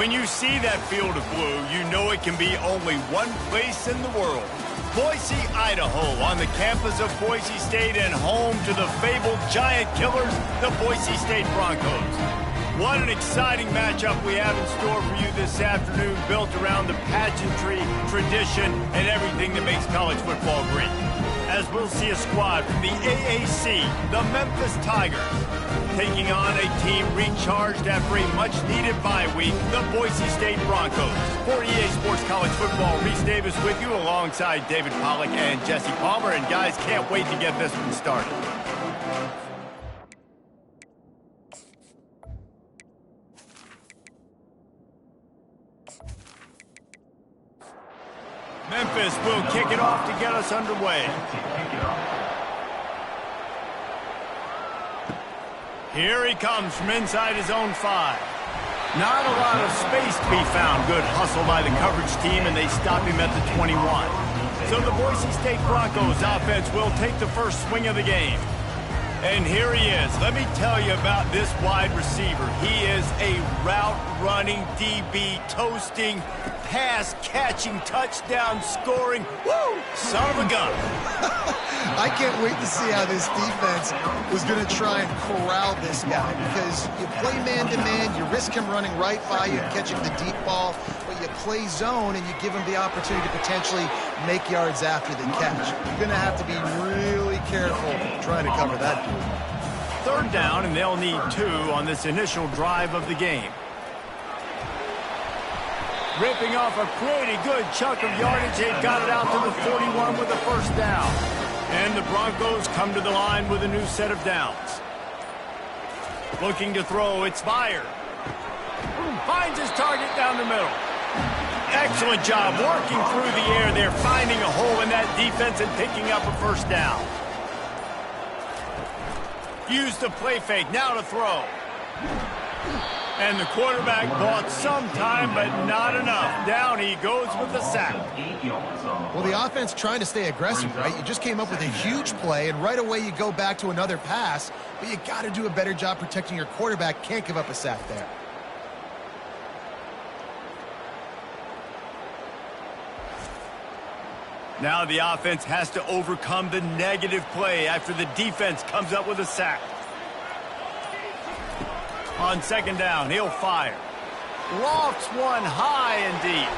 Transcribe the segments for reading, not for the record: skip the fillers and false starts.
When you see that field of blue, you know it can be only one place in the world. Boise, Idaho, on the campus of Boise State and home to the fabled giant killers, the Boise State Broncos. What an exciting matchup we have in store for you this afternoon, built around the pageantry, tradition, and everything that makes college football great. As we'll see a squad from the AAC, the Memphis Tigers, taking on a team recharged after a much-needed bye week, the Boise State Broncos. For EA Sports College Football, Reese Davis with you alongside David Pollack and Jesse Palmer. And guys, can't wait to get this one started. Memphis will kick it off to get us underway. Here he comes from inside his own 5. Not a lot of space to be found. Good hustle by the coverage team, and they stop him at the 21. So the Boise State Broncos offense will take the first swing of the game. And here he is. Let me tell you about this wide receiver. He is a route-running, DB, toasting, pass-catching, touchdown-scoring, woo, son of a gun. I can't wait to see how this defense was going to try and corral this guy, because you play man-to-man, you risk him running right by you and catching the deep ball, but you play zone and you give him the opportunity to potentially make yards after the catch. You're going to have to be really careful trying to cover that dude. Third down, and they'll need 2 on this initial drive of the game. Ripping off a pretty good chunk of yardage. They've got it out to the 41 with a first down. And the Broncos come to the line with a new set of downs. Looking to throw, it's fired. Finds his target down the middle. Excellent job working through the air there, finding a hole in that defense and picking up a first down. Use the play fake, now to throw. And the quarterback bought some time, but not enough. Down he goes with the sack. Well, the offense trying to stay aggressive, right? You just came up with a huge play, and right away you go back to another pass, but you got to do a better job protecting your quarterback. Can't give up a sack there. Now the offense has to overcome the negative play after the defense comes up with a sack. On second down, he'll fire. Lofts one high and deep.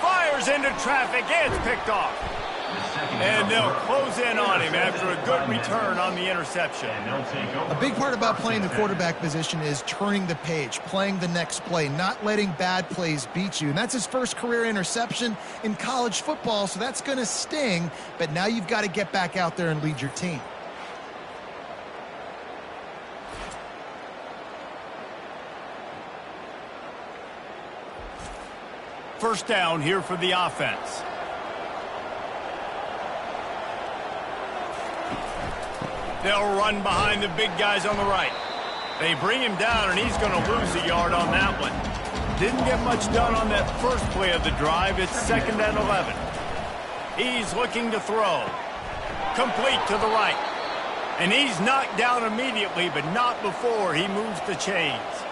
Fires into traffic, and it's picked off. And they'll close in on him after a good return on the interception. A big part about playing the quarterback position is turning the page, playing the next play, not letting bad plays beat you. And that's his first career interception in college football, so that's going to sting. But now you've got to get back out there and lead your team. First down here for the offense. They'll run behind the big guys on the right. They bring him down, and he's going to lose a yard on that one. Didn't get much done on that first play of the drive. It's 2nd and 11. He's looking to throw. Complete to the right. And he's knocked down immediately, but not before he moves the chains.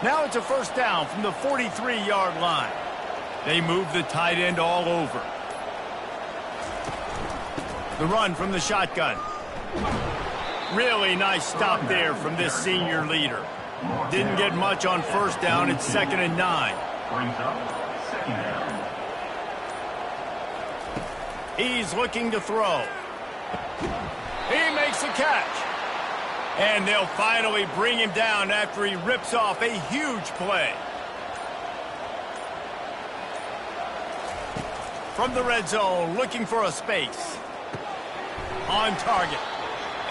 Now it's a first down from the 43-yard line. They move the tight end all over. The run from the shotgun. Really nice stop there from this senior leader. Didn't get much on first down. It's 2nd and 9. He's looking to throw. He makes the catch. And they'll finally bring him down after he rips off a huge play. From the red zone, looking for a space. On target.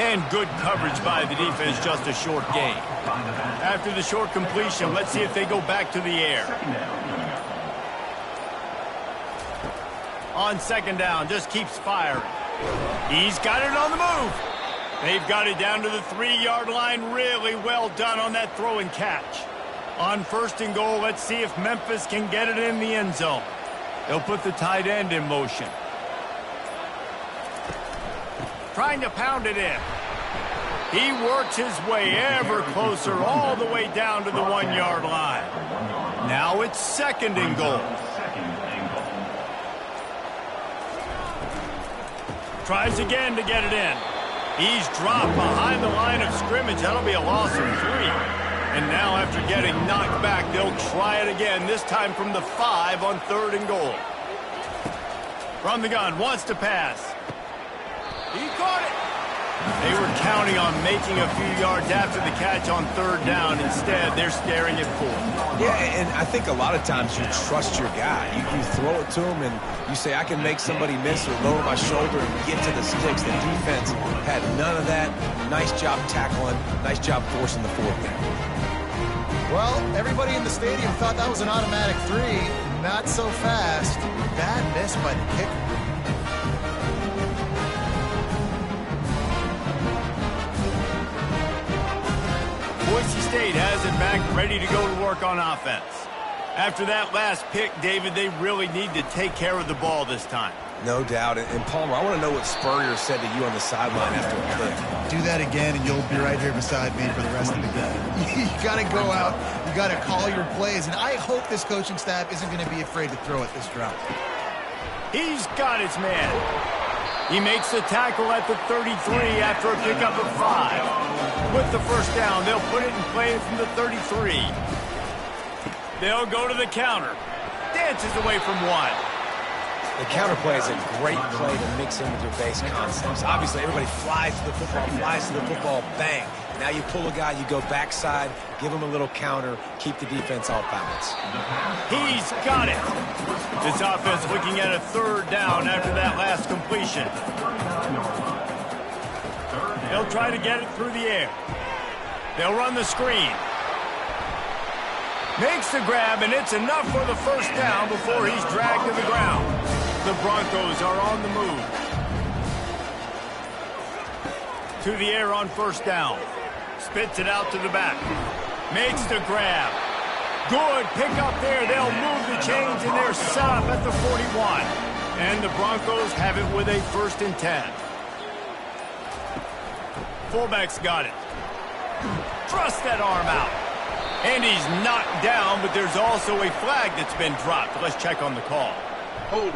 And good coverage by the defense, just a short gain. After the short completion, let's see if they go back to the air. On second down, just keeps firing. He's got it on the move. They've got it down to the 3-yard line. Really well done on that throw and catch. On first and goal, let's see if Memphis can get it in the end zone. They'll put the tight end in motion. Trying to pound it in. He works his way ever closer all the way down to the 1-yard line. Now it's 2nd and goal. Tries again to get it in. He's dropped behind the line of scrimmage. That'll be a loss of 3. And now after getting knocked back, they'll try it again, this time from the 5 on 3rd and goal. From the gun, wants to pass. He caught it. They were counting on making a few yards after the catch on 3rd down. Instead, they're staring at 4th. Yeah, and I think a lot of times you trust your guy. You throw it to him, and you say, I can make somebody miss or lower my shoulder and get to the sticks. The defense had none of that. Nice job tackling. Nice job forcing the 4th down. Well, everybody in the stadium thought that was an automatic 3. Not so fast. Bad miss by the kicker. Boise State has it back, ready to go to work on offense. After that last pick, David, they really need to take care of the ball this time. No doubt. And Palmer, I want to know what Spurrier said to you on the sideline after a pick. Do that again, and you'll be right here beside me for the rest of the game. You got to go out. You got to call your plays. And I hope this coaching staff isn't going to be afraid to throw it this drive. He's got his man. He makes the tackle at the 33 after a pickup of 5. With the 1st down, they'll put it in play from the 33. They'll go to the counter. Dances away from 1. The counter play is a great play to mix in with your base concepts. Obviously, everybody flies to the football, bang. Now you pull a guy, you go backside, give him a little counter, keep the defense off balance. He's got it. This offense looking at a 3rd down after that last completion. They'll try to get it through the air. They'll run the screen. Makes the grab, and it's enough for the 1st down before he's dragged to the ground. The Broncos are on the move. To the air on 1st down. Spits it out to the back. Makes the grab. Good pick up there. They'll move the chains, and they're set up at the 41. And the Broncos have it with a 1st and 10. Fullback's got it. Thrust that arm out. And he's knocked down, but there's also a flag that's been dropped. Let's check on the call. Hold it.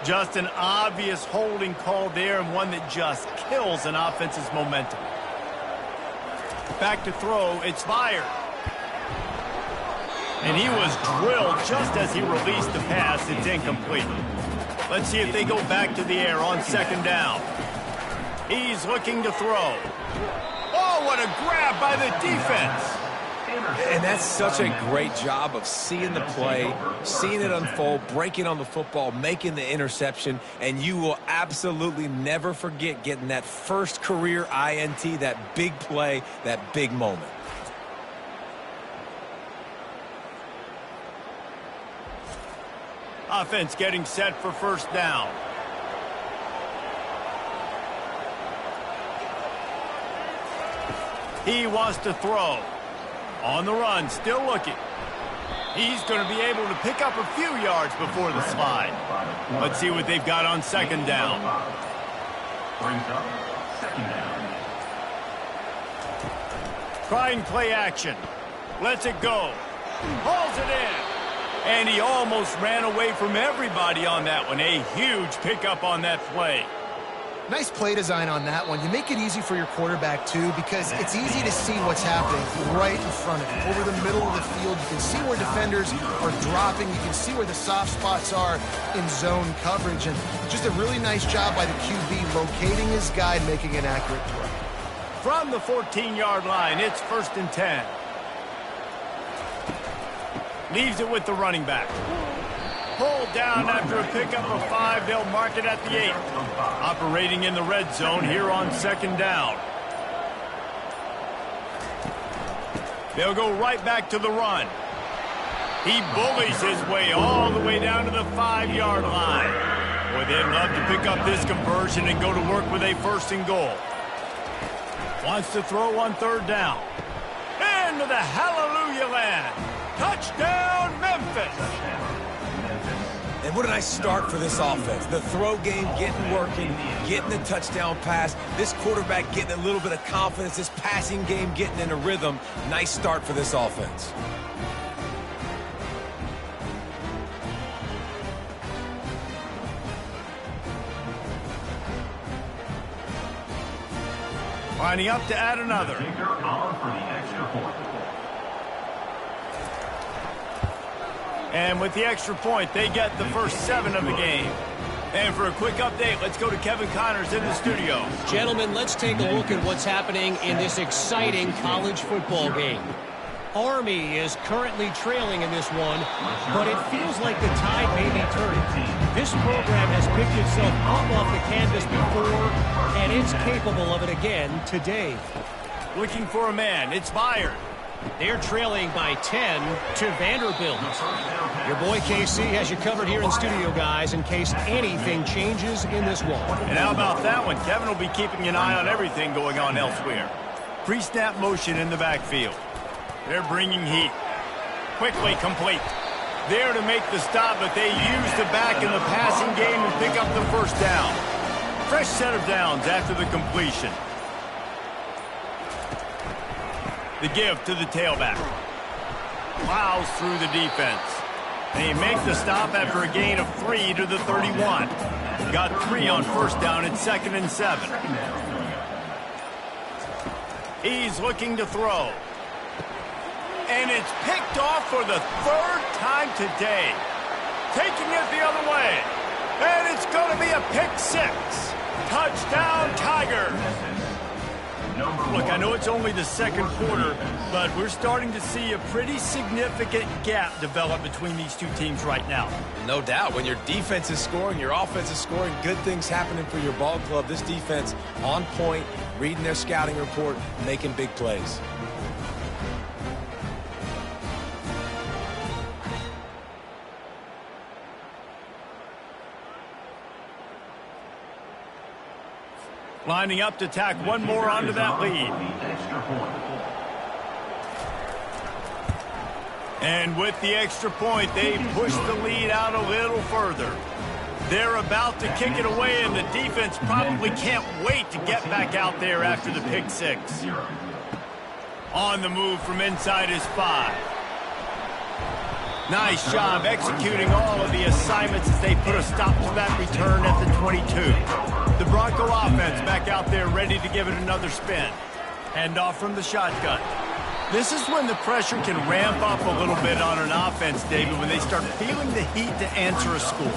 Just an obvious holding call there, and one that just kills an offense's momentum. Back to throw, it's fired. And he was drilled just as he released the pass. It's incomplete. Let's see if they go back to the air on 2nd down. He's looking to throw. Oh, what a grab by the defense. And that's such a great job of seeing the play, seeing it unfold, breaking on the football, making the interception, and you will absolutely never forget getting that first career INT, that big play, that big moment. Offense getting set for 1st down. He wants to throw. On the run, still looking. He's going to be able to pick up a few yards before the slide. Let's see what they've got on 2nd down. Trying play action. Lets it go. Hauls it in. And he almost ran away from everybody on that one. A huge pickup on that play. Nice play design on that one. You make it easy for your quarterback, too, because it's easy to see what's happening right in front of him. Over the middle of the field, you can see where defenders are dropping. You can see where the soft spots are in zone coverage. And just a really nice job by the QB locating his guy and making an accurate throw. From the 14-yard line, it's 1st and 10. Leaves it with the running back. Pulled down after a pickup of 5. They'll mark it at the 8. Operating in the red zone here on 2nd down. They'll go right back to the run. He bullies his way all the way down to the 5-yard line. Boy, they'd love to pick up this conversion and go to work with a 1st and goal. Wants to throw on 3rd down. Into the hallelujah land. Touchdown, Memphis. And what a nice start for this offense. The throw game getting working, getting the touchdown pass. This quarterback getting a little bit of confidence. This passing game getting in a rhythm. Nice start for this offense. Lining up to add another. And with the extra point, they get the first 7 of the game. And for a quick update, let's go to Kevin Connors in the studio. Gentlemen, let's take a look at what's happening in this exciting college football game. Army is currently trailing in this one, but it feels like the tide may be turning. This program has picked itself up off the canvas before, and it's capable of it again today. Looking for a man, it's Byard. They're trailing by 10 to Vanderbilt. Your boy KC has you covered here in studio, guys, in case anything changes in this one. And how about that one? Kevin will be keeping an eye on everything going on elsewhere. Pre-snap motion in the backfield. They're bringing heat. Quickly complete. There to make the stop, but they use the back in the passing game and pick up the first down. Fresh set of downs after the completion. The give to the tailback. Plows through the defense. They make the stop after a gain of 3 to the 31. Got 3 on first down at 2nd and 7. He's looking to throw. And it's picked off for the 3rd time today. Taking it the other way. And it's going to be a pick 6. Touchdown, Tigers. Look, I know it's only the 2nd quarter, but we're starting to see a pretty significant gap develop between these two teams right now. No doubt. When your defense is scoring, your offense is scoring, good things happening for your ball club. This defense on point, reading their scouting report, making big plays. Lining up to tack one more onto that lead. And with the extra point, they push the lead out a little further. They're about to kick it away, and the defense probably can't wait to get back out there after the pick 6. On the move from inside his 5. Nice job executing all of the assignments as they put a stop to that return at the 22. The Bronco offense back out there ready to give it another spin. Hand off from the shotgun. This is when the pressure can ramp up a little bit on an offense, David, when they start feeling the heat to answer a score.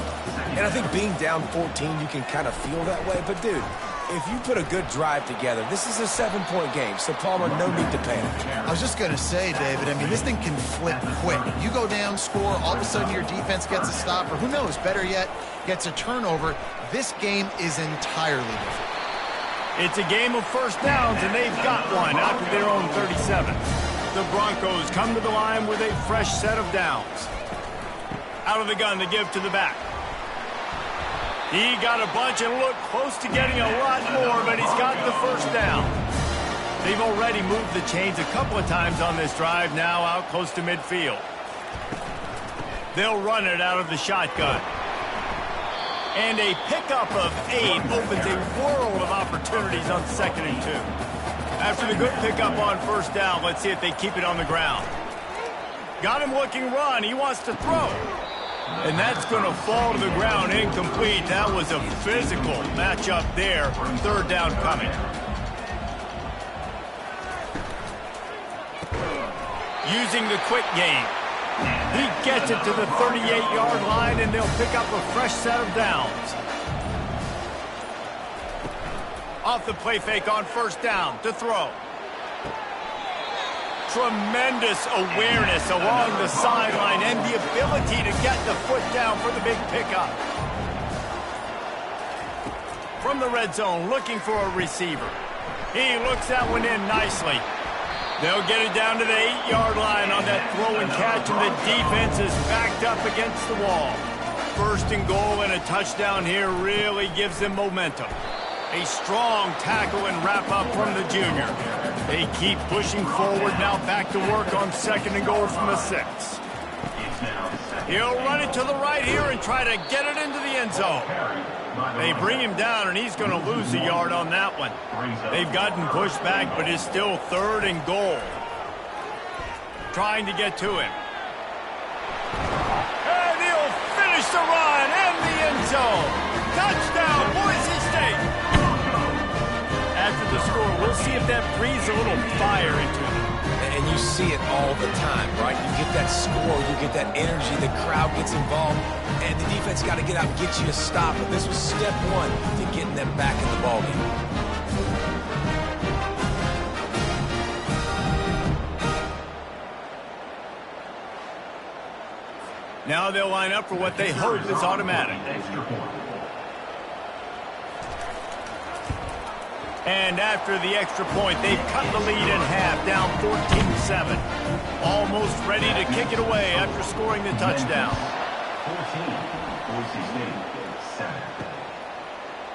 And I think being down 14, you can kind of feel that way. But, dude, if you put a good drive together, this is a 7-point game. So, Palmer, no need to panic. I was just going to say, David, I mean, this thing can flip quick. You go down, score, all of a sudden your defense gets a stop, or who knows, better yet, gets a turnover. This game is entirely different. It's a game of first downs, and they've got one out to their own 37. The Broncos come to the line with a fresh set of downs. Out of the gun to give to the back. He got a bunch and looked close to getting a lot more, but he's got the first down. They've already moved the chains a couple of times on this drive, now out close to midfield. They'll run it out of the shotgun. And a pickup of 8 opens a world of opportunities on 2nd and 2. After the good pickup on first down, let's see if they keep it on the ground. Got him looking run. He wants to throw. And that's going to fall to the ground incomplete. That was a physical matchup there. 3rd down coming. Using the quick game. He gets it to the 38-yard line, and they'll pick up a fresh set of downs. Off the play fake on first down to throw. Tremendous awareness along the sideline and the ability to get the foot down for the big pickup. From the red zone, looking for a receiver. He looks that one in nicely. They'll get it down to the 8-yard line on that throw and catch, and the defense is backed up against the wall. 1st and goal and a touchdown here really gives them momentum. A strong tackle and wrap-up from the junior. They keep pushing forward, now back to work on 2nd and goal from the 6. He'll run it to the right here and try to get it into the end zone. They bring him down, and he's going to lose a yard on that one. They've gotten pushed back, but it's still 3rd and goal. Trying to get to him. And he'll finish the run and the end zone. Touchdown, Boise State. After the score, we'll see if that breathes a little fire into them. And you see it all the time, right? You get that score, you get that energy, the crowd gets involved, and the defense got to get out and get you to stop. But this was step 1 to getting them back in the ballgame. Now they'll line up for what they hope is automatic. And after the extra point, they've cut the lead in half, down 14-7. Almost ready to kick it away after scoring the touchdown. 14, Boise State, 7.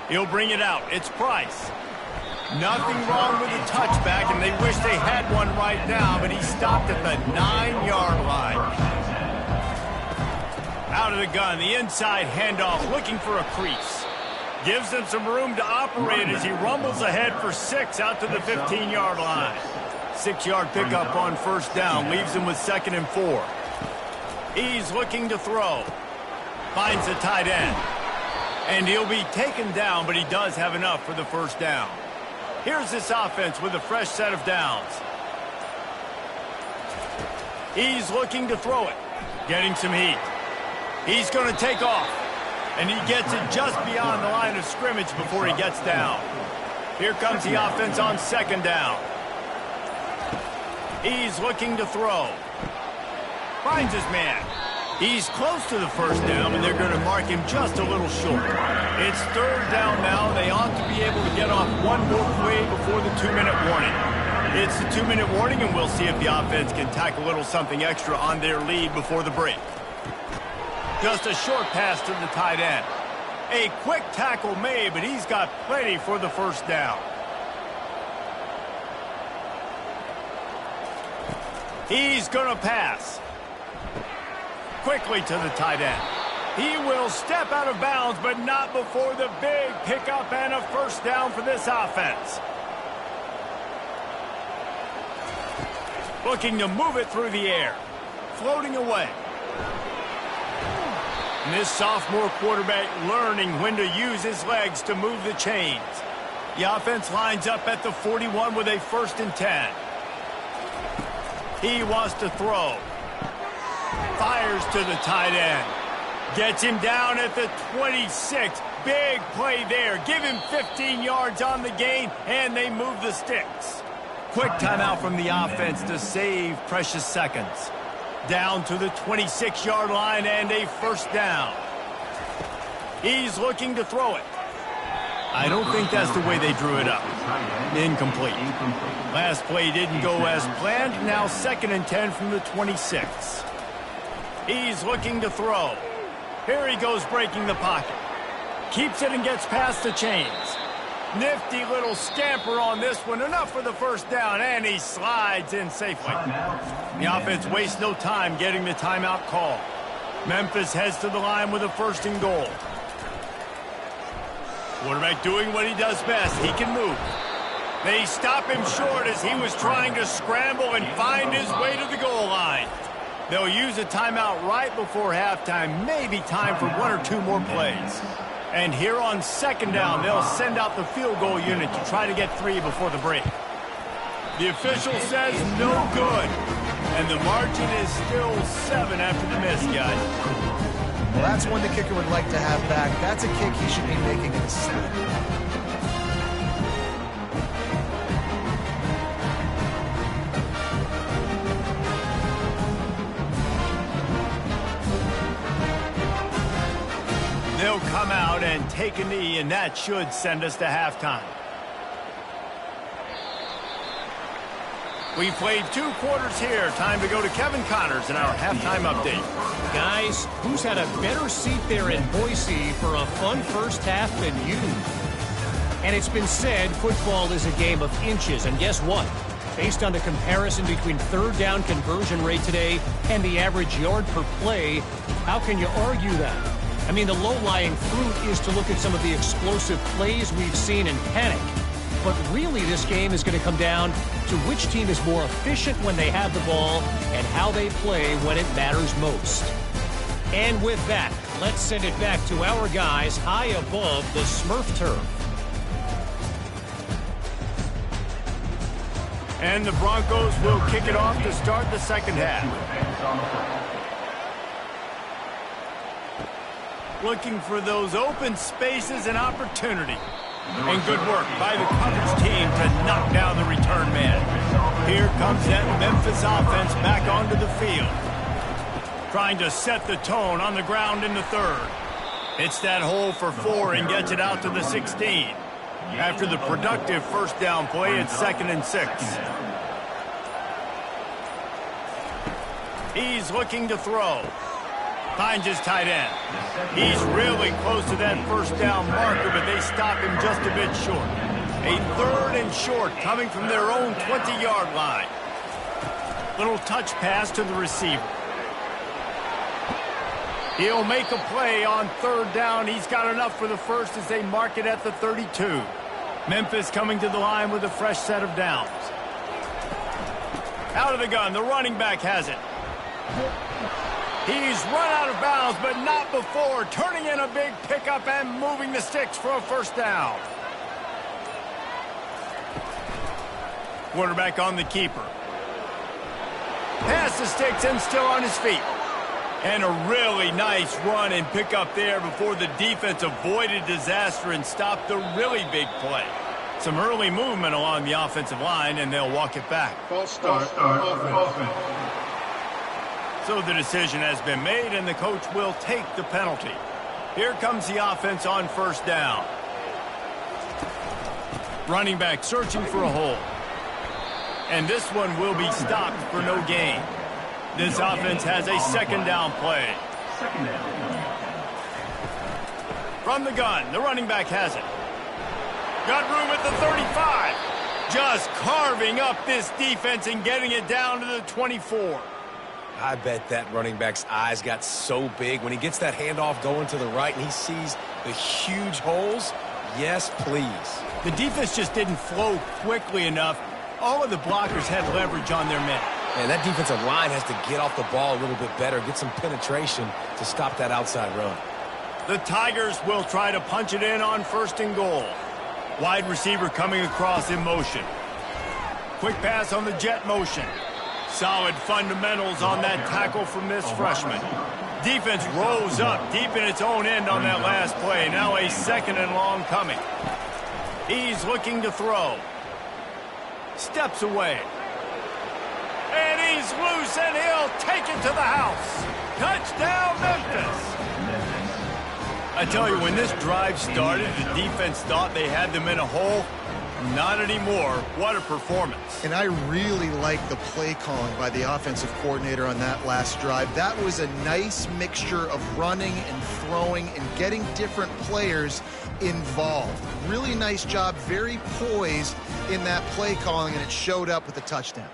He'll bring it out. It's Price. Nothing wrong with the touchback, and they wish they had one right now, but he stopped at the 9-yard line. Out of the gun, the inside handoff, looking for a crease. Gives them some room to operate as he rumbles ahead for 6 out to the 15-yard line. 6-yard pickup on first down, leaves him with 2nd and 4. He's looking to throw. Finds the tight end. And he'll be taken down, but he does have enough for the first down. Here's this offense with a fresh set of downs. He's looking to throw it. Getting some heat. He's going to take off. And he gets it just beyond the line of scrimmage before he gets down. Here comes the offense on 2nd down. He's looking to throw. Finds his man. He's close to the first down, and they're going to mark him just a little short. It's 3rd down now. They ought to be able to get off one more play before the 2-minute warning. It's the 2-minute warning, and we'll see if the offense can tack a little something extra on their lead before the break. Just a short pass to the tight end. A quick tackle made, but he's got plenty for the first down. He's going to pass. Quickly to the tight end. He will step out of bounds, but not before the big pickup and a first down for this offense. Looking to move it through the air. Floating away. And this sophomore quarterback learning when to use his legs to move the chains. The offense lines up at the 41 with a 1st and 10. He wants to throw. Fires to the tight end. Gets him down at the 26. Big play there. Give him 15 yards on the gain, and they move the sticks. Quick timeout from the offense to save precious seconds. Down to the 26-yard line and a first down. He's looking to throw it. I don't think that's the way they drew it up. Incomplete. Last play didn't go as planned. Now 2nd and 10 from the 26. He's looking to throw. Here he goes breaking the pocket. Keeps it and gets past the chains. Nifty little scamper on this one. Enough for the first down, and he slides in safely. The offense wastes no time getting the timeout call. Memphis heads to the line with a 1st and goal. Quarterback doing what he does best. He can move. They stop him short as he was trying to scramble and find his way to the goal line. They'll use a timeout right before halftime. Maybe time for 1 or 2 more plays. And here on 2nd down, they'll send out the field goal unit to try to get 3 before the break. The official says no good. And the margin is still 7 after the miss, guys. Well, that's one the kicker would like to have back. That's a kick he should be making in a snap. They'll come out and take a knee, and that should send us to halftime. We played 2 quarters here. Time to go to Kevin Connors in our halftime update. Guys, who's had a better seat there in Boise for a fun first half than you? And it's been said football is a game of inches, and guess what? Based on the comparison between third down conversion rate today and the average yard per play, how can you argue that? I mean, the low-lying fruit is to look at some of the explosive plays we've seen in panic. But really, this game is going to come down to which team is more efficient when they have the ball and how they play when it matters most. And with that, let's send it back to our guys high above the Smurf turf. And the Broncos will kick it off to start the second half. Looking for those open spaces and opportunity. And good work by the coverage team to knock down the return man. Here comes that Memphis offense back onto the field. Trying to set the tone on the ground in the third. It's that hole for 4 and gets it out to the 16. After the productive first down play, it's 2nd and 6. He's looking to throw. Finds his tight end. He's really close to that first down marker, but they stop him just a bit short. A 3rd and short coming from their own 20-yard line. Little touch pass to the receiver. He'll make a play on 3rd down. He's got enough for the first as they mark it at the 32. Memphis coming to the line with a fresh set of downs. Out of the gun, the running back has it. He's run out of bounds, but not before. Turning in a big pickup and moving the sticks for a first down. Quarterback on the keeper. Pass the sticks and still on his feet. And a really nice run and pickup there before the defense avoided disaster and stopped the really big play. Some early movement along the offensive line, and they'll walk it back. False start. Offense. So the decision has been made, and the coach will take the penalty. Here comes the offense on first down. Running back searching for a hole. And this one will be stopped for no gain. This offense has a second down play. From the gun, the running back has it. Got room at the 35. Just carving up this defense and getting it down to the 24. I bet that running back's eyes got so big when he gets that handoff going to the right and he sees the huge holes. Yes, please. The defense just didn't flow quickly enough. All of the blockers had leverage on their men. And that defensive line has to get off the ball a little bit better, get some penetration to stop that outside run. The Tigers will try to punch it in on 1st and goal. Wide receiver coming across in motion. Quick pass on the jet motion. Solid fundamentals on that tackle from this freshman. Defense rose up deep in its own end on that last play. Now a 2nd and long coming. He's looking to throw. Steps away. And he's loose, and he'll take it to the house. Touchdown, Memphis. I tell you, when this drive started, the defense thought they had them in a hole. Not anymore. What a performance. And I really like the play calling by the offensive coordinator on that last drive. That was a nice mixture of running and throwing and getting different players involved. Really nice job, very poised in that play calling, and it showed up with a touchdown.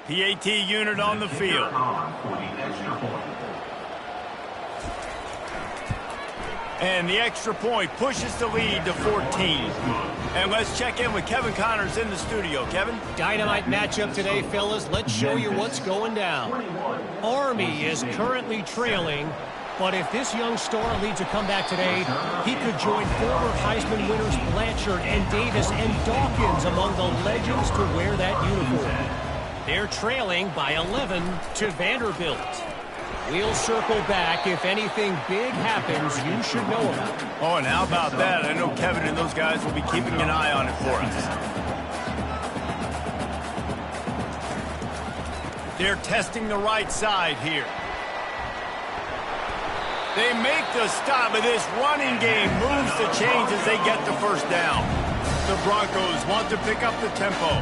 PAT unit on the field. And the extra point pushes the lead to 14. And let's check in with Kevin Connors in the studio. Kevin? Dynamite matchup today, fellas. Let's show you what's going down. Army is currently trailing, but if this young star leads a comeback today, he could join former Heisman winners Blanchard and Davis and Dawkins among the legends to wear that uniform. They're trailing by 11 to Vanderbilt. We'll circle back. If anything big happens, you should know about it. Oh, and how about that? I know Kevin and those guys will be keeping an eye on it for us. They're testing the right side here. They make the stop, but this running game moves the chains as they get the first down. The Broncos want to pick up the tempo.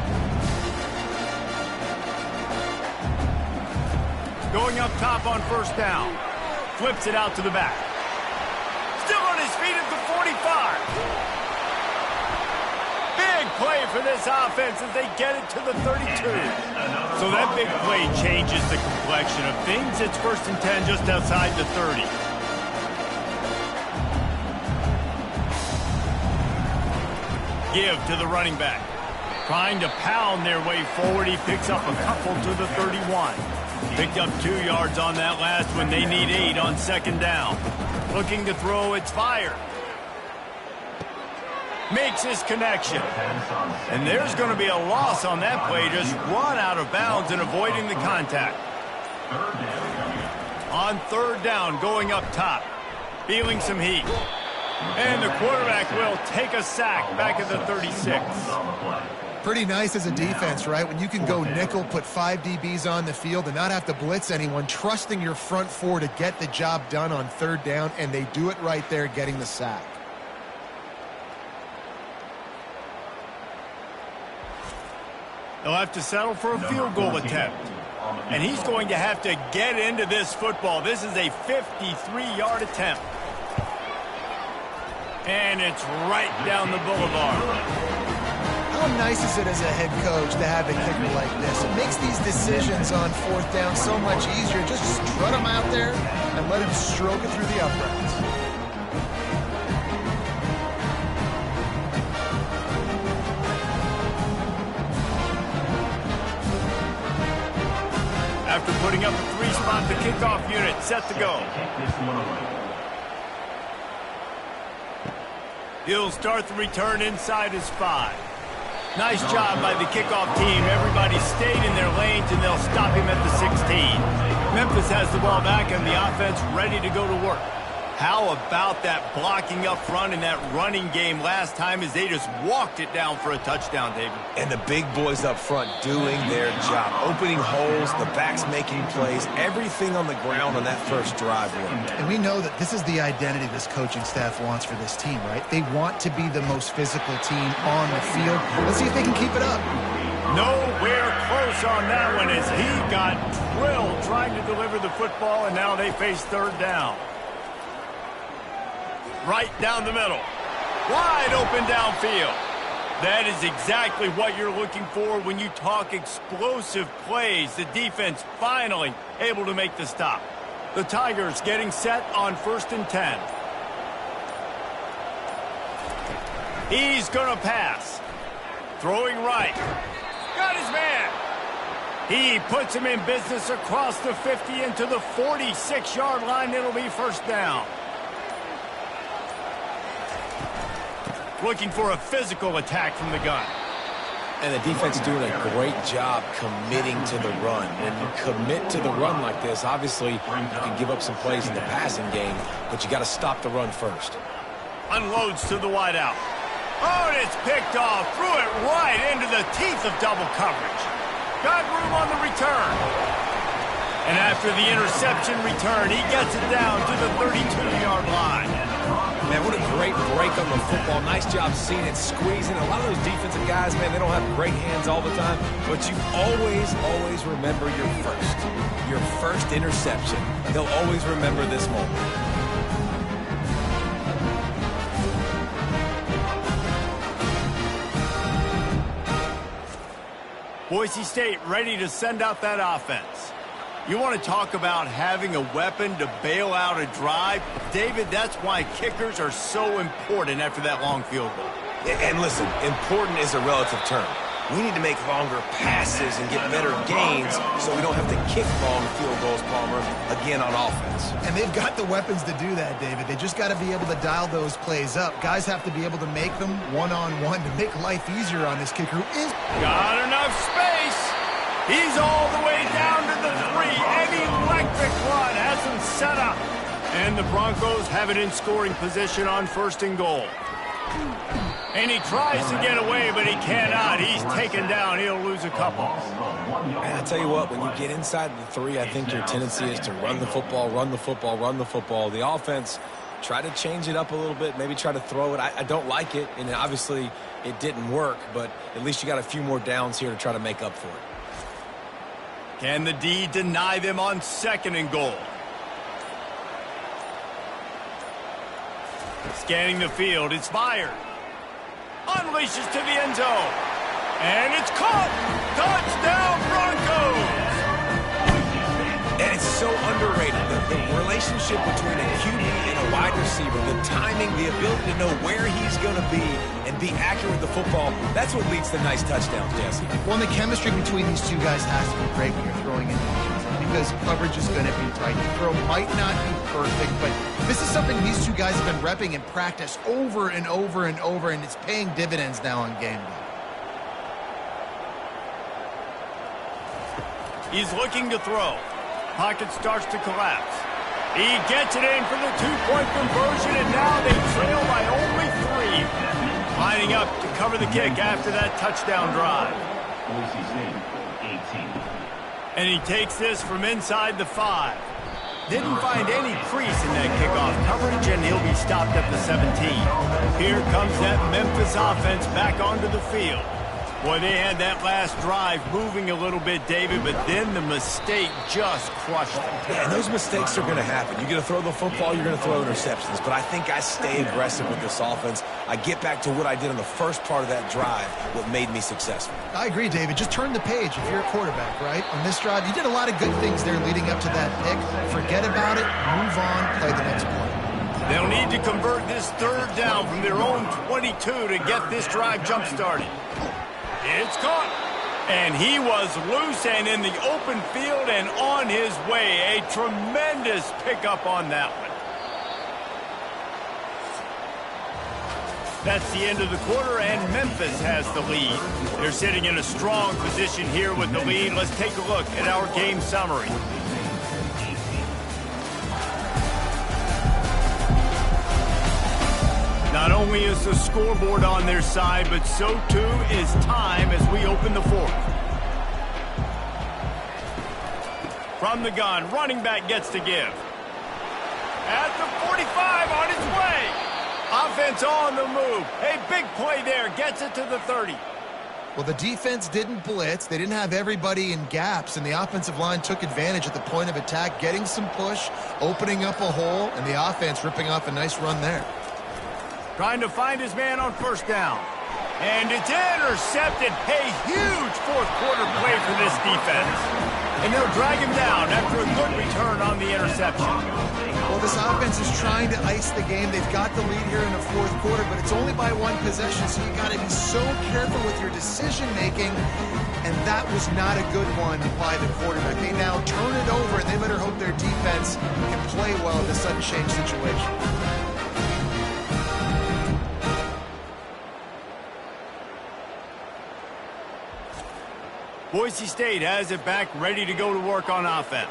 Going up top on first down. Flips it out to the back. Still on his feet at the 45. Big play for this offense as they get it to the 32. So that big play changes the complexion of things. It's 1st and 10 just outside the 30. Give to the running back. Trying to pound their way forward. He picks up a couple to the 31. Picked up 2 yards on that last one. They need 8 on 2nd down. Looking to throw. It's fired. Makes his connection. And there's going to be a loss on that play. Just run out of bounds and avoiding the contact. On 3rd down, going up top. Feeling some heat. And the quarterback will take a sack back at the 36. Pretty nice as a defense, right? When you can go nickel, put 5 DBs on the field and not have to blitz anyone, trusting your front 4 to get the job done on 3rd down, and they do it right there, getting the sack. They'll have to settle for a field goal attempt. And he's going to have to get into this football. This is a 53-yard attempt. And it's right down the boulevard. How nice is it as a head coach to have a kicker like this? It makes these decisions on 4th down so much easier. Just strut him out there and let him stroke it through the uprights. After putting up a 3-spot, the kickoff unit set to go. He'll start the return inside his 5. Nice job by the kickoff team. Everybody stayed in their lanes, and they'll stop him at the 16. Memphis has the ball back, and the offense ready to go to work. How about that blocking up front in that running game last time as they just walked it down for a touchdown, David? And the big boys up front doing their job. Opening holes, the backs making plays, everything on the ground on that first drive worked. And we know that this is the identity this coaching staff wants for this team, right? They want to be the most physical team on the field. Let's see if they can keep it up. Nowhere close on that one as he got drilled trying to deliver the football, and now they face 3rd down. Right down the middle. Wide open downfield. That is exactly what you're looking for when you talk explosive plays. The defense finally able to make the stop. The Tigers getting set on 1st and 10. He's going to pass. Throwing right. Got his man. He puts him in business across the 50 into the 46-yard line. It'll be 1st down. Looking for a physical attack from the gun. And the defense doing a great job committing to the run. When you commit to the run like this, obviously you can give up some plays in the passing game, but you got to stop the run first. Unloads to the wideout. Oh, and it's picked off. Threw it right into the teeth of double coverage. Got room on the return. And after the interception return, he gets it down to the 32-yard line. Man, what a great break on the football. Nice job seeing it, squeezing. A lot of those defensive guys, man, they don't have great hands all the time, but you always remember your first interception. They'll always remember this moment. Boise State ready to send out that offense. You want to talk about having a weapon to bail out a drive? David, that's why kickers are so important after that long field goal. And listen, important is a relative term. We need to make longer passes and get better gains so we don't have to kick long field goals, Palmer, again on offense. And they've got the weapons to do that, David. They just got to be able to dial those plays up. Guys have to be able to make them one-on-one to make life easier on this kicker who is... Got enough space. He's all the way down to the 3. An electric run has him set up. And the Broncos have it in scoring position on 1st and goal. And he tries to get away, but he cannot. He's taken down. He'll lose a couple. And I tell you what, when you get inside the 3, I think your tendency is to run the football, run the football, run the football. The offense, try to change it up a little bit, maybe try to throw it. I don't like it, and obviously it didn't work, but at least you got a few more downs here to try to make up for it. Can the D deny them on 2nd and goal? Scanning the field, it's fired. Unleashes to the end zone. And it's caught! Touchdown Broncos! And it's so underrated. The relationship between a QB and a wide receiver, the timing, the ability to know where he's going to be and be accurate with the football, that's what leads to nice touchdowns, Jesse. Well, the chemistry between these two guys has to be great when you're throwing in because coverage is going to be tight. The throw might not be perfect, but this is something these two guys have been repping in practice over and over and over, and it's paying dividends now on game day. He's looking to throw. Pocket starts to collapse. He gets it in for the two-point conversion, and now they trail by only 3. Lining up to cover the kick after that touchdown drive. Boise State, 18. And he takes this from inside the 5. Didn't find any crease in that kickoff coverage, and he'll be stopped at the 17. Here comes that Memphis offense back onto the field. Boy, they had that last drive moving a little bit, David, but then the mistake just crushed them. Yeah, and those mistakes are going to happen. You're going to throw the football, you're going to throw interceptions. But I think I stay aggressive with this offense. I get back to what I did in the first part of that drive, what made me successful. I agree, David. Just turn the page if you're a quarterback, right? On this drive, you did a lot of good things there leading up to that pick. Forget about it, move on, play the next play. They'll need to convert this third down from their own 22 to get this drive jump-started. It's caught. And he was loose and in the open field and on his way. A tremendous pickup on that one. That's the end of the quarter, and Memphis has the lead. They're sitting in a strong position here with the lead. Let's take a look at our game summary. Not only is the scoreboard on their side, but so too is time as we open the fourth. From the gun, running back gets to give. At the 45, on his way. Offense on the move. A big play there, gets it to the 30. Well, the defense didn't blitz. They didn't have everybody in gaps, and the offensive line took advantage at the point of attack, getting some push, opening up a hole, and the offense ripping off a nice run there. Trying to find his man on first down. And it's intercepted. A huge fourth quarter play for this defense. And they'll drag him down after a good return on the interception. Well, this offense is trying to ice the game. They've got the lead here in the fourth quarter, but it's only by one possession, so you got to be so careful with your decision-making. And that was not a good one by the quarterback. They now turn it over, and they better hope their defense can play well in this sudden change situation. Boise State has it back, ready to go to work on offense.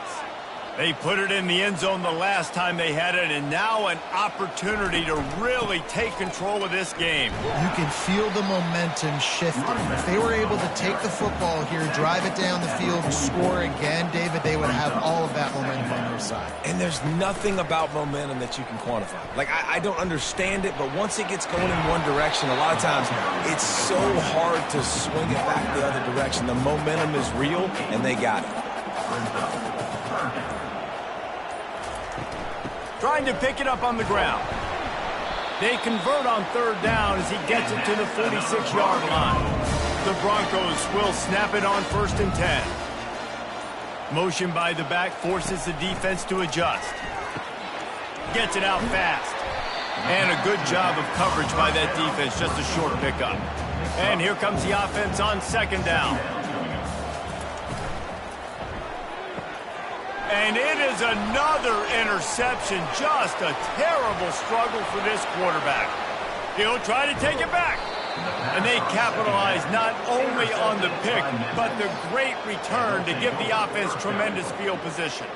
They put it in the end zone the last time they had it, and now an opportunity to really take control of this game. You can feel the momentum shifting. If they were able to take the football here, drive it down the field, score again, David, they would have all of that momentum on their side. And there's nothing about momentum that you can quantify. Like, I don't understand it, but once it gets going in one direction, a lot of times it's so hard to swing it back the other direction. The momentum is real, and they got it. Trying to pick it up on the ground. They convert on third down as he gets it to the 46-yard line. The Broncos will snap it on 1st and 10. Motion by the back forces the defense to adjust. Gets it out fast. And a good job of coverage by that defense, just a short pickup. And here comes the offense on 2nd down. And it is another interception. Just a terrible struggle for this quarterback. He'll try to take it back. And they capitalize not only on the pick, but the great return to give the offense tremendous field position.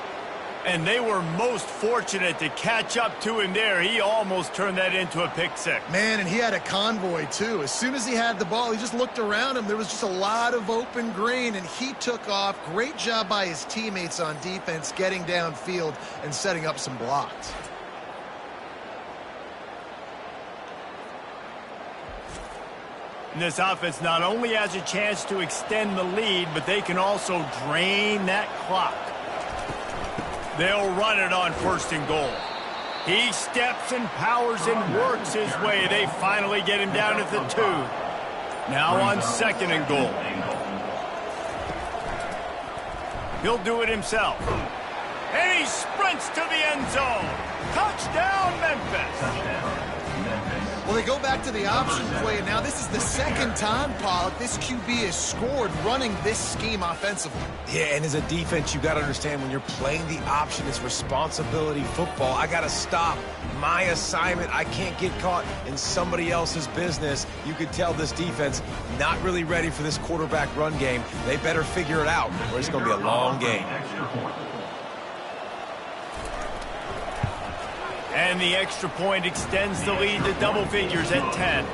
And they were most fortunate to catch up to him there. He almost turned that into a pick six. Man, and he had a convoy, too. As soon as he had the ball, he just looked around him. There was just a lot of open green, and he took off. Great job by his teammates on defense, getting downfield and setting up some blocks. And this offense not only has a chance to extend the lead, but they can also drain that clock. They'll run it on 1st and goal. He steps and powers and works his way. They finally get him down at the 2. Now on 2nd and goal. He'll do it himself. And he sprints to the end zone. Touchdown, Memphis. Well, they go back to the option play, and now this is the second time, Pollock, this QB has scored running this scheme offensively. Yeah, and as a defense, you got to understand when you're playing the option, it's responsibility football. I got to stop my assignment. I can't get caught in somebody else's business. You could tell this defense not really ready for this quarterback run game. They better figure it out, or it's going to be a long game. And the extra point extends the lead to double figures at 10.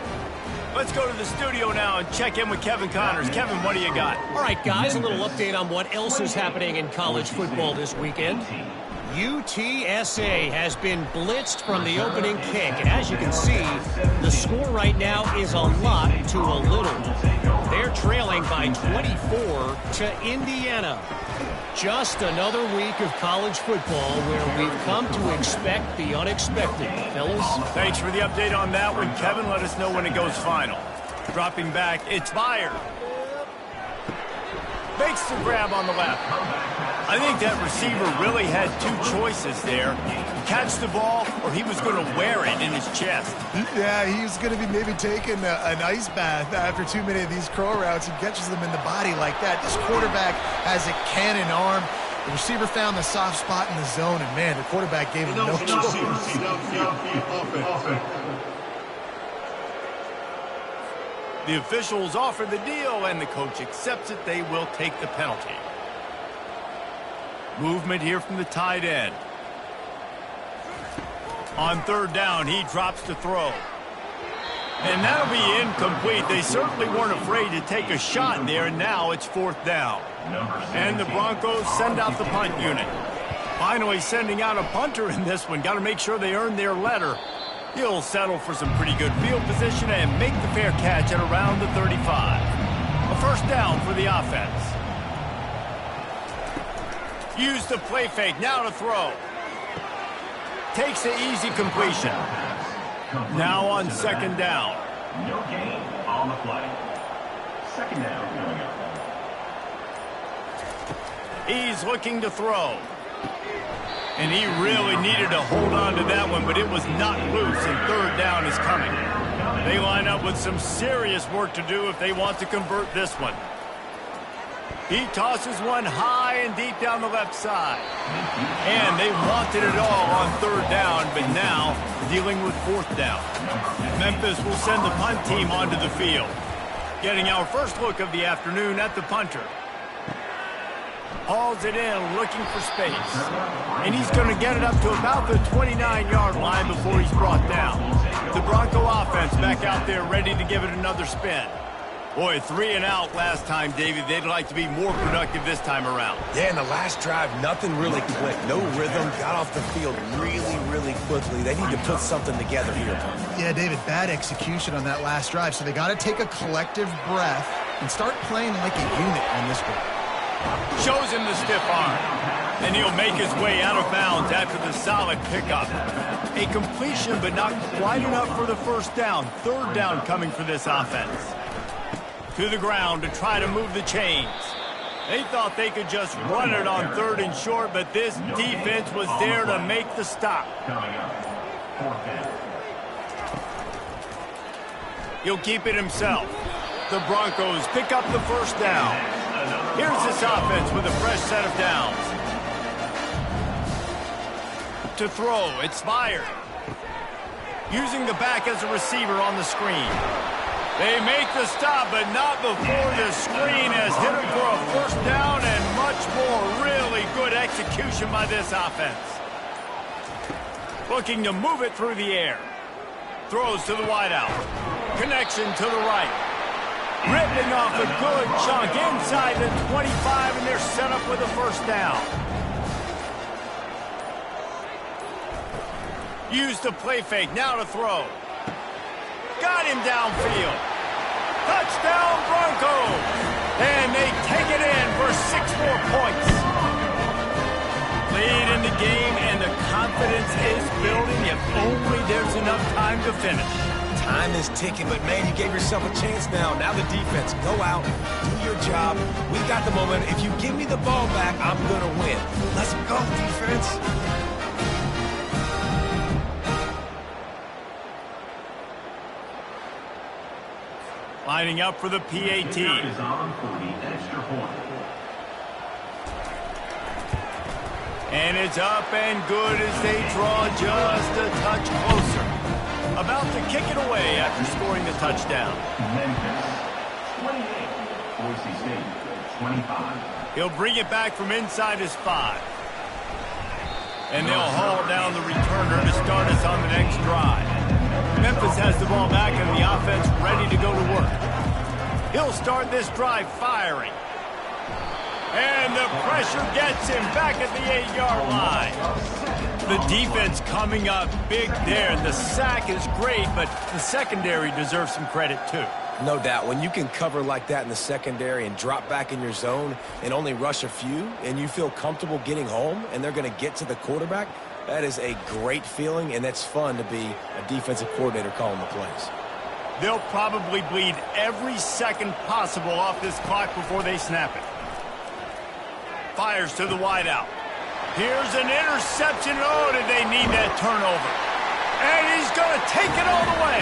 Let's go to the studio now and check in with Kevin Connors. Kevin, what do you got? All right, guys, a little update on what else is happening in college football this weekend. UTSA has been blitzed from the opening kick, and as you can see, the score right now is a lot to a little. They're trailing by 24 to Indiana. Just another week of college football where we've come to expect the unexpected, fellas. Thanks for the update on that one, Kevin. Let us know when it goes final. Dropping back, it's Meyer. Makes the grab on the left. I think that receiver really had two choices there. Catch the ball, or he was going to wear it in his chest. Yeah, he's going to be maybe taking an ice bath after too many of these curl routes. He catches them in the body like that. This quarterback has a cannon arm. The receiver found the soft spot in the zone, and, man, the quarterback gave him no choice. The officials offer the deal, and the coach accepts it. They will take the penalty. Movement here from the tight end. On 3rd down, he drops to throw. And that'll be incomplete. They certainly weren't afraid to take a shot there, and now it's 4th down. And the Broncos send out the punt unit. Finally sending out a punter in this one. Got to make sure they earn their letter. He'll settle for some pretty good field position and make the fair catch at around the 35. A 1st down for the offense. Use the play fake, now to throw. Takes the easy completion. Now on 2nd down. No gain on the play. 2nd down coming up. He's looking to throw. And he really needed to hold on to that one, but it was not loose, and 3rd down is coming. They line up with some serious work to do if they want to convert this one. He tosses one high and deep down the left side. And they wanted it all on 3rd down, but now dealing with 4th down. Memphis will send the punt team onto the field. Getting our first look of the afternoon at the punter. Hauls it in, looking for space. And he's going to get it up to about the 29-yard line before he's brought down. The Bronco offense back out there ready to give it another spin. Boy, 3 and out last time, David. They'd like to be more productive this time around. Yeah, in the last drive, nothing really clicked. No rhythm, got off the field really quickly. They need to put something together here. Yeah, David, bad execution on that last drive, so they got to take a collective breath and start playing like a unit on this one. Shows him the stiff arm. And he'll make his way out of bounds after the solid pickup. A completion, but not quite enough for the 1st down. 3rd down coming for this offense. To the ground to try to move the chains. They thought they could just run it on 3rd and short, but this defense was there to make the stop. Coming up, 4th down. He'll keep it himself. The Broncos pick up the 1st down. Here's this offense with a fresh set of downs. To throw, it's Meyer. Using the back as a receiver on the screen. They make the stop, but not before the screen has hit him for a 1st down and much more. Really good execution by this offense. Looking to move it through the air. Throws to the wideout. Connection to the right. Ripping off a good chunk inside the 25, and they're set up with a 1st down. Use the play fake, now to throw. Got him downfield. Touchdown Broncos. And they take it in for 6 more points. Lead in the game, and the confidence is building if only there's enough time to finish. Time is ticking, but man, you gave yourself a chance now. Now the defense, go out, do your job. We got the momentum. If you give me the ball back, I'm going to win. Let's go, defense. Lining up for the PAT. Is on for the extra point. And it's up and good as they draw just a touch closer. About to kick it away after scoring the touchdown. Memphis, 28. Boise State, 25. He'll bring it back from inside his 5. And they'll haul down the returner to start us on the next drive. Memphis has the ball back and the offense ready to go to work. He'll start this drive firing. And the pressure gets him back at the 8-yard line. The defense coming up big there. And the sack is great, but the secondary deserves some credit too. No doubt. When you can cover like that in the secondary and drop back in your zone and only rush a few, and you feel comfortable getting home and they're going to get to the quarterback, that is a great feeling, and that's fun to be a defensive coordinator calling the plays. They'll probably bleed every second possible off this clock before they snap it. Fires to the wideout. Here's an interception. Oh, did they need that turnover? And he's going to take it all the way.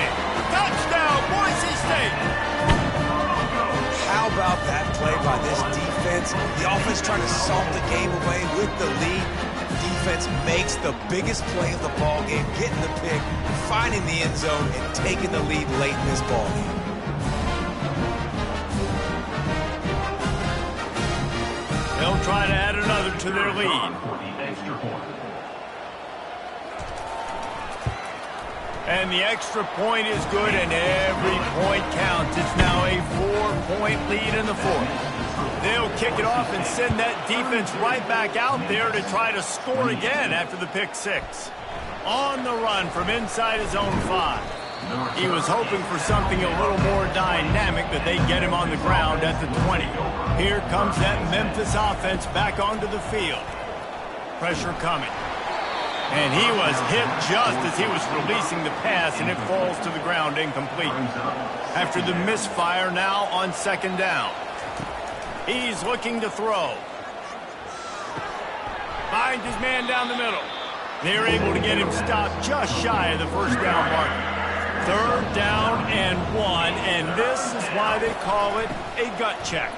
Touchdown, Boise State. How about that play by this defense? The offense trying to salt the game away with the lead. Defense makes the biggest play of the ball game, getting the pick, finding the end zone, and taking the lead late in this ball game. They'll try to add another to their lead. For the extra point. And the extra point is good, and every point counts. It's now a 4-point lead in the 4th. They'll kick it off and send that defense right back out there to try to score again after the pick 6. On the run from inside his own 5. He was hoping for something a little more dynamic, but they get him on the ground at the 20. Here comes that Memphis offense back onto the field. Pressure coming. And he was hit just as he was releasing the pass, and it falls to the ground incomplete. After the misfire, now on 2nd down. He's looking to throw. Finds his man down the middle. They're able to get him stopped just shy of the 1st down mark. 3rd down and 1, and this is why they call it a gut check.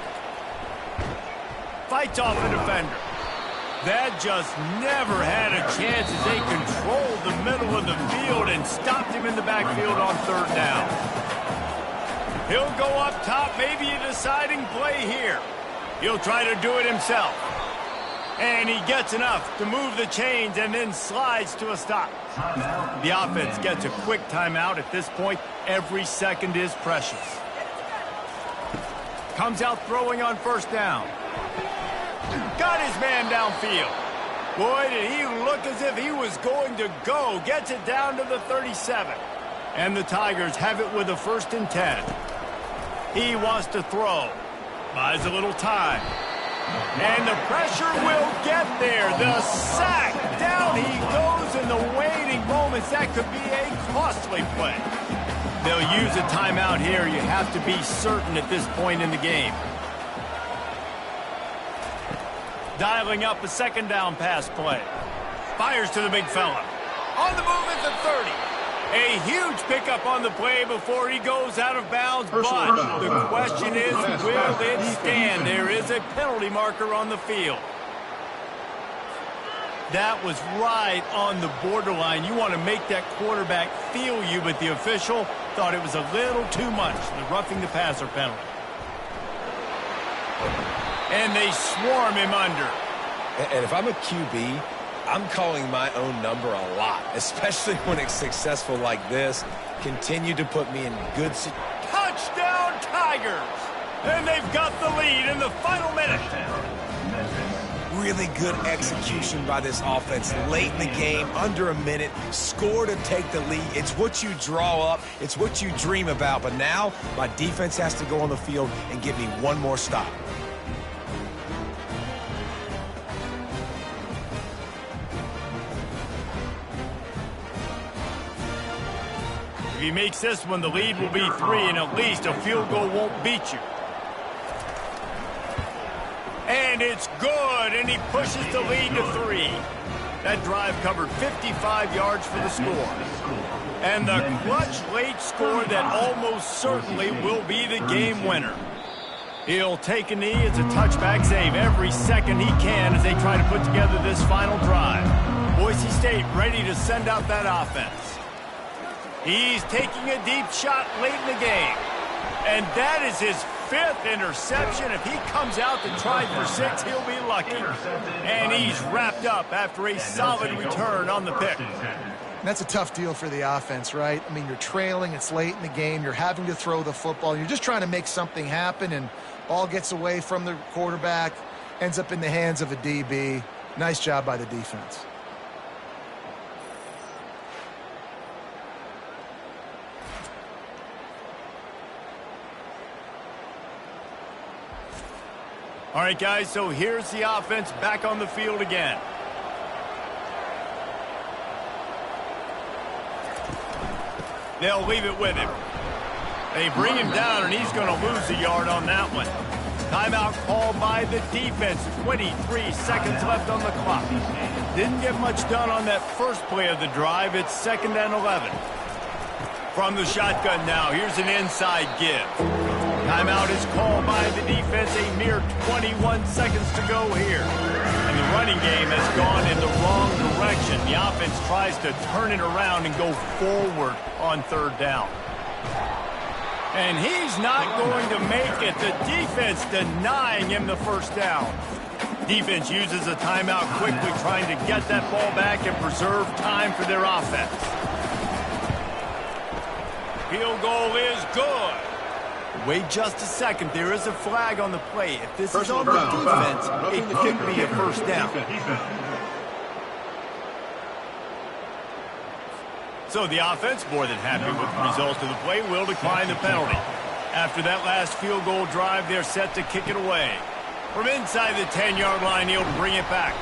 Fights off a defender. That just never had a chance as they controlled the middle of the field and stopped him in the backfield on 3rd down. He'll go up top, maybe a deciding play here. He'll try to do it himself. And he gets enough to move the chains and then slides to a stop. The offense gets a quick timeout. At this point, every second is precious. Comes out throwing on 1st down. Got his man downfield. Boy, did he look as if he was going to go. Gets it down to the 37. And the Tigers have it with a 1st and 10. He wants to throw. Buys a little time. And the pressure will get there. The sack. Down he goes in the waiting moments. That could be a costly play. They'll use a timeout here. You have to be certain at this point in the game. Dialing up a 2nd down pass play. Fires to the big fella. On the move at the 30. A huge pickup on the play before he goes out of bounds. But the question is, will it stand? There is a penalty marker on the field. That was right on the borderline. You want to make that quarterback feel you, but the official thought it was a little too much. The roughing the passer penalty. And they swarm him under. And if I'm a QB, I'm calling my own number a lot, especially when it's successful like this. Continue to put me in good Touchdown, Tigers! And they've got the lead in the final minute. Really good execution by this offense late in the game, under a minute, score to take the lead. It's what you draw up. It's what you dream about. But now my defense has to go on the field and give me one more stop. he makes this one, the lead will be 3, and at least a field goal won't beat you. And it's good, and he pushes the lead to 3. That drive covered 55 yards for the score. And the clutch late score that almost certainly will be the game winner. He'll take a knee. It's a touchback save every second he can as they try to put together this final drive. Boise State ready to send out that offense. He's taking a deep shot late in the game. And that is his 5th interception. If he comes out to try for 6, he'll be lucky. And he's wrapped up after a solid return on the pick. That's a tough deal for the offense, right? I mean, you're trailing, it's late in the game, you're having to throw the football, you're just trying to make something happen, and ball gets away from the quarterback, ends up in the hands of a DB. Nice job by the defense. All right, guys, so here's the offense back on the field again. They'll leave it with him. They bring him down, and he's going to lose a yard on that one. Timeout called by the defense. 23 seconds left on the clock. Didn't get much done on that first play of the drive. It's 2nd and 11. From the shotgun now, here's an inside give. Timeout is called by the defense. A mere 21 seconds to go here. And the running game has gone in the wrong direction. The offense tries to turn it around and go forward on 3rd down. And he's not going to make it. The defense denying him the first down. Defense uses a timeout quickly, trying to get that ball back and preserve time for their offense. Field goal is good. Wait just a second. There is a flag on the play. If this is on the defense, it could be a first down. So the offense, more than happy with the result of the play, will decline the penalty. After that last field goal drive, they're set to kick it away. From inside the 10-yard line, he'll bring it back.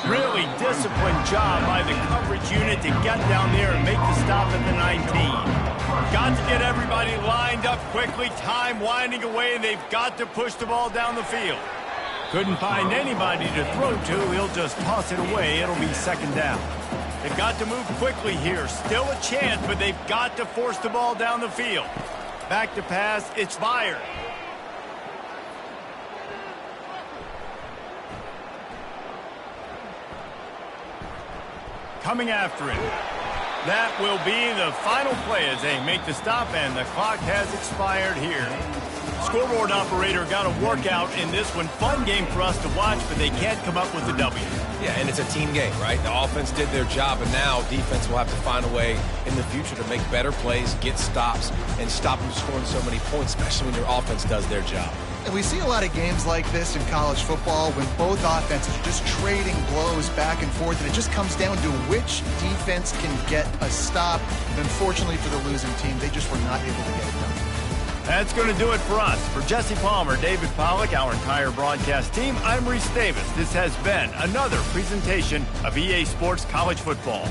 Really disciplined job by the coverage unit to get down there and make the stop at the 19. Got to get everybody lined up quickly. Time winding away, and they've got to push the ball down the field. Couldn't find anybody to throw to. He'll just toss it away. It'll be 2nd down. They've got to move quickly here. Still a chance, but they've got to force the ball down the field. Back to pass. It's fired. Coming after it. That will be the final play as they make the stop, and the clock has expired here. Scoreboard operator got a workout in this one. Fun game for us to watch, but they can't come up with a W. Yeah, and it's a team game, right? The offense did their job, and now defense will have to find a way in the future to make better plays, get stops, and stop them scoring so many points, especially when your offense does their job. And we see a lot of games like this in college football when both offenses are just trading blows back and forth, and it just comes down to which defense can get a stop. And unfortunately for the losing team, they just were not able to get it done. That's going to do it for us. For Jesse Palmer, David Pollack, our entire broadcast team, I'm Reese Davis. This has been another presentation of EA Sports College Football.